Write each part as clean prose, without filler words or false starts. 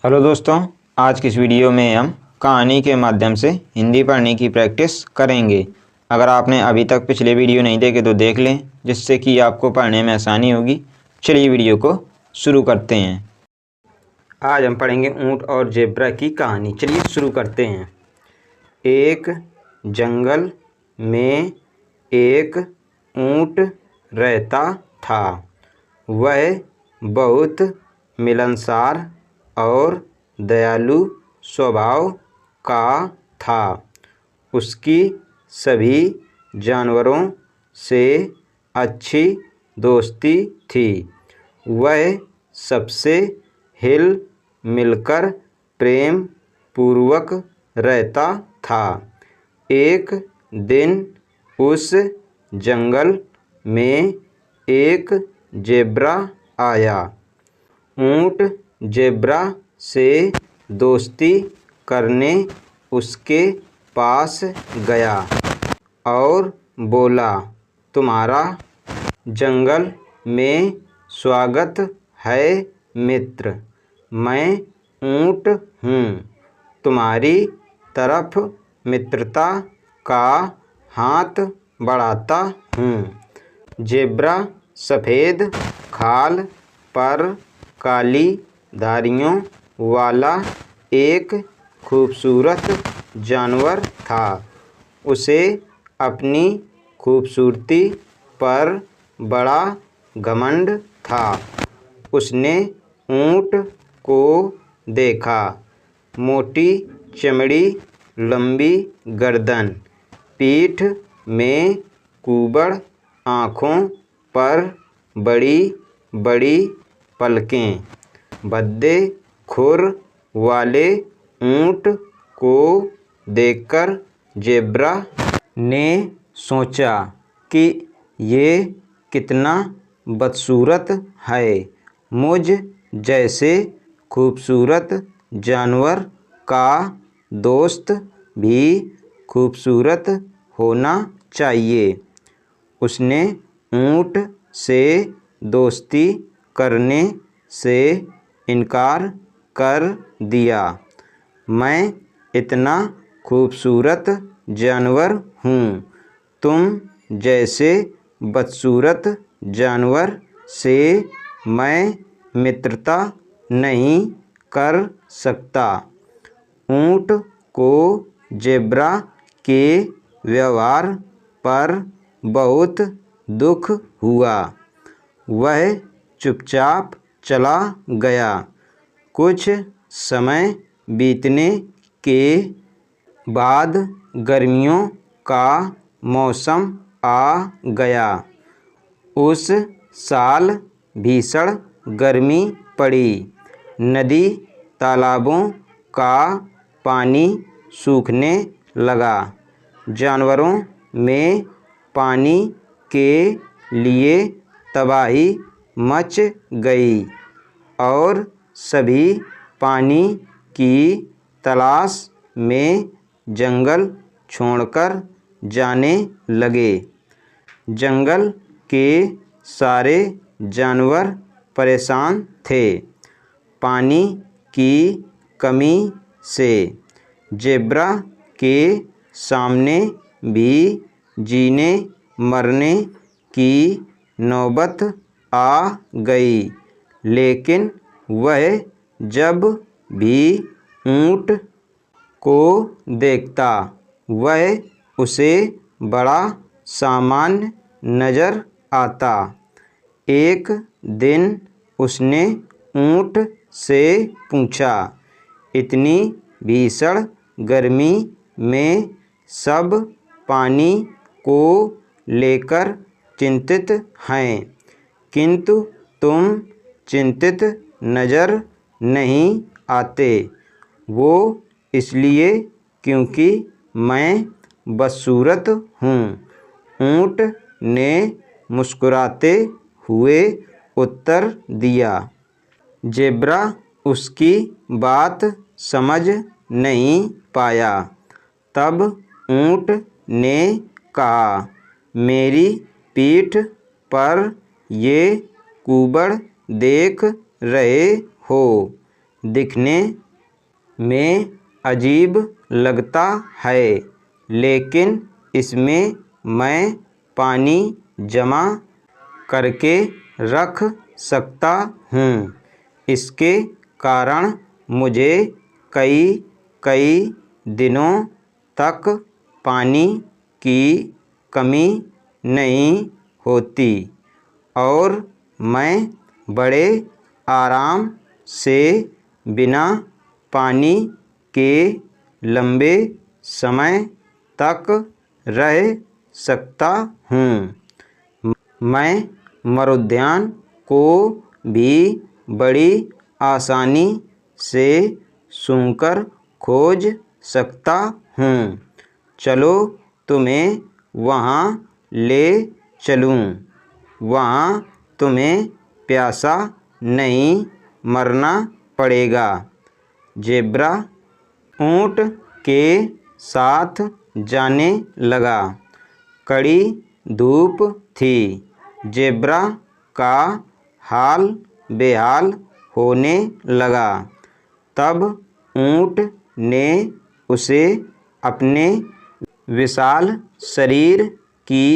Hello दोस्तों, आज की इस वीडियो में हम कहानी के माध्यम से हिंदी पढ़ने की प्रैक्टिस करेंगे। अगर आपने अभी तक पिछले वीडियो नहीं देखे तो देख लें, जिससे कि आपको पढ़ने में आसानी होगी। चलिए वीडियो को शुरू करते हैं। आज हम पढ़ेंगे ऊंट और जेब्रा की कहानी। चलिए शुरू करते हैं। एक जंगल में एक ऊंट रहता था। वह बहुत मिलनसार और दयालु स्वभाव का था। उसकी सभी जानवरों से अच्छी दोस्ती थी। वह सबसे हिल मिलकर प्रेम पूर्वक रहता था। एक दिन उस जंगल में एक जेब्रा आया। ऊंट जेब्रा से दोस्ती करने उसके पास गया और बोला, तुम्हारा जंगल में स्वागत है मित्र। मैं ऊंट हूँ, तुम्हारी तरफ मित्रता का हाथ बढ़ाता हूँ। जेब्रा सफ़ेद खाल पर काली धारियों वाला एक खूबसूरत जानवर था। उसे अपनी खूबसूरती पर बड़ा घमंड था। उसने ऊंट को देखा। मोटी चमड़ी, लंबी गर्दन, पीठ में कुबड़, आँखों पर बड़ी बड़ी पलकें। भद्दे खुर वाले ऊंट को देखकर जेब्रा ने सोचा कि ये कितना बदसूरत है। मुझ जैसे खूबसूरत जानवर का दोस्त भी खूबसूरत होना चाहिए। उसने ऊंट से दोस्ती करने से इनकार कर दिया। मैं इतना खूबसूरत जानवर हूँ, तुम जैसे बदसूरत जानवर से मैं मित्रता नहीं कर सकता। ऊंट को जेब्रा के व्यवहार पर बहुत दुख हुआ। वह चुपचाप चला गया। कुछ समय बीतने के बाद गर्मियों का मौसम आ गया। उस साल भीषण गर्मी पड़ी। नदी तालाबों का पानी सूखने लगा। जानवरों में पानी के लिए तबाही मच गई और सभी पानी की तलाश में जंगल छोड़कर जाने लगे। जंगल के सारे जानवर परेशान थे, पानी की कमी से। जेब्रा के सामने भी जीने मरने की नौबत आ गई। लेकिन वह जब भी ऊंट को देखता, वह उसे बड़ा सामान्य नजर आता। एक दिन उसने ऊंट से पूछा, इतनी भीषण गर्मी में सब पानी को लेकर चिंतित हैं, किंतु तुम चिंतित नजर नहीं आते। वो इसलिए क्योंकि मैं बदसूरत हूँ, ऊंट ने मुस्कुराते हुए उत्तर दिया। जेब्रा उसकी बात समझ नहीं पाया। तब ऊंट ने कहा, मेरी पीठ पर ये कुबड़ देख रहे हो, दिखने में अजीब लगता है, लेकिन इसमें मैं पानी जमा करके रख सकता हूँ। इसके कारण मुझे कई दिनों तक पानी की कमी नहीं होती और मैं बड़े आराम से बिना पानी के लंबे समय तक रह सकता हूँ। मैं मरुद्यान को भी बड़ी आसानी से सूंघकर खोज सकता हूँ। चलो तुम्हें वहाँ ले चलूँ। वहाँ तुम्हें प्यासा नहीं मरना पड़ेगा। ज़ेब्रा ऊँट के साथ जाने लगा। कड़ी धूप थी। ज़ेब्रा का हाल बेहाल होने लगा। तब ऊँट ने उसे अपने विशाल शरीर की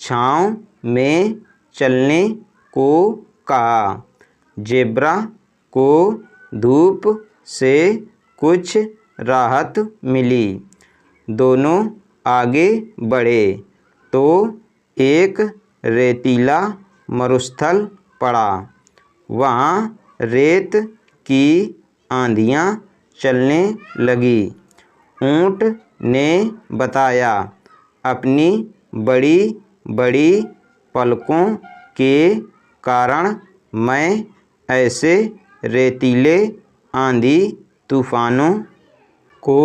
छाँव में चलने को कहा। ज़ेब्रा को धूप से कुछ राहत मिली। दोनों आगे बढ़े तो एक रेतीला मरुस्थल पड़ा। वहाँ रेत की आंधियाँ चलने लगी। ऊँट ने बताया, अपनी बड़ी बड़ी पलकों के कारण मैं ऐसे रेतीले आंधी तूफानों को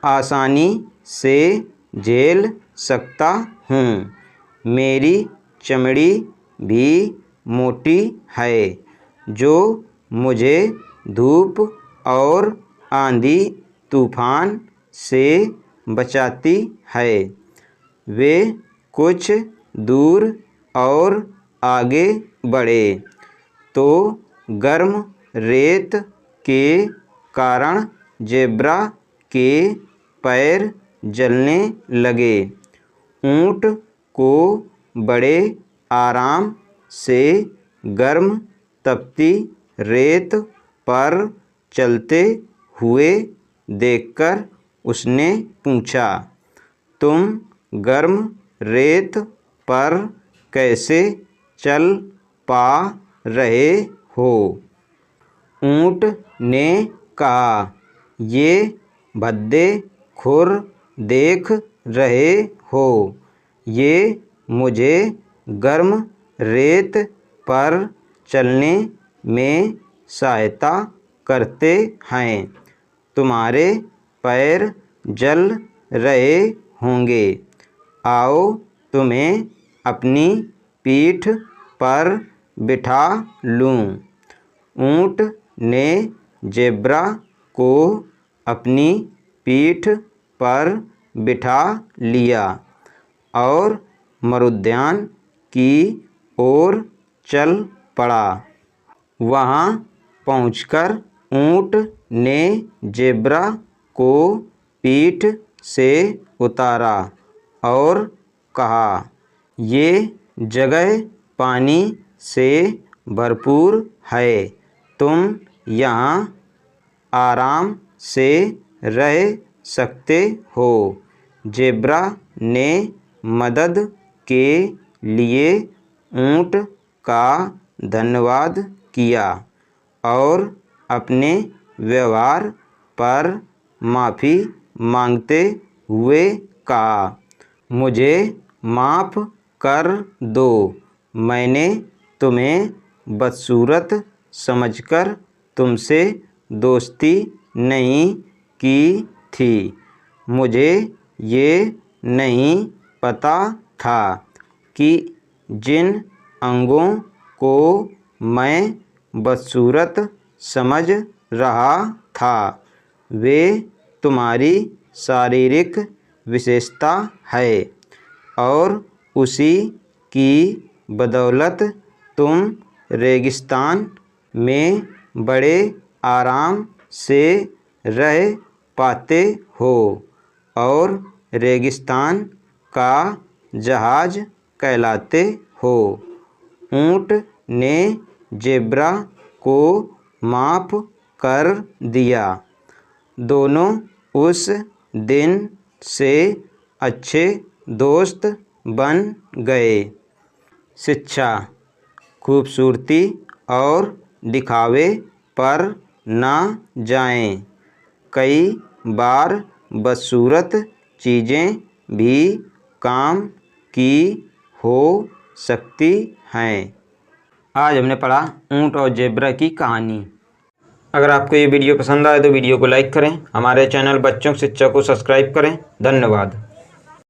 आसानी से झेल सकता हूँ। मेरी चमड़ी भी मोटी है जो मुझे धूप और आंधी तूफान से बचाती है। वे कुछ दूर और आगे बढ़े तो गर्म रेत के कारण ज़ेब्रा के पैर जलने लगे। ऊँट को बड़े आराम से गर्म तपती रेत पर चलते हुए देखकर उसने पूछा, तुम गर्म रेत पर कैसे चल पा रहे हो? ऊँट ने कहा, ये भद्दे खुर देख रहे हो, ये मुझे गर्म रेत पर चलने में सहायता करते हैं। तुम्हारे पैर जल रहे होंगे। आओ तुम्हें अपनी पीठ पर बिठा लूँ। ऊँट ने ज़ेब्रा को अपनी पीठ पर बिठा लिया और मरुद्यान की ओर चल पड़ा। वहाँ पहुंचकर ऊँट ने ज़ेब्रा को पीठ से उतारा और कहा, ये जगह पानी से भरपूर है। तुम यहाँ आराम से रह सकते हो। ज़ेब्रा ने मदद के लिए ऊँट का धन्यवाद किया और अपने व्यवहार पर माफ़ी मांगते हुए कहा, मुझे माफ़ कर दो। मैंने तुम्हें बदसूरत समझकर तुमसे दोस्ती नहीं की थी। मुझे ये नहीं पता था कि जिन अंगों को मैं बदसूरत समझ रहा था वे तुम्हारी शारीरिक विशेषता है और उसी की बदौलत तुम रेगिस्तान में बड़े आराम से रह पाते हो और रेगिस्तान का जहाज कहलाते हो। ऊँट ने ज़ेब्रा को माफ़ कर दिया। दोनों उस दिन से अच्छे दोस्त बन गए। शिक्षा: खूबसूरती और दिखावे पर ना जाएं। कई बार बदसूरत चीज़ें भी काम की हो सकती हैं। आज हमने पढ़ा ऊँट और ज़ेब्रा की कहानी। अगर आपको ये वीडियो पसंद आए तो वीडियो को लाइक करें। हमारे चैनल बच्चों की शिक्षा को सब्सक्राइब करें। धन्यवाद।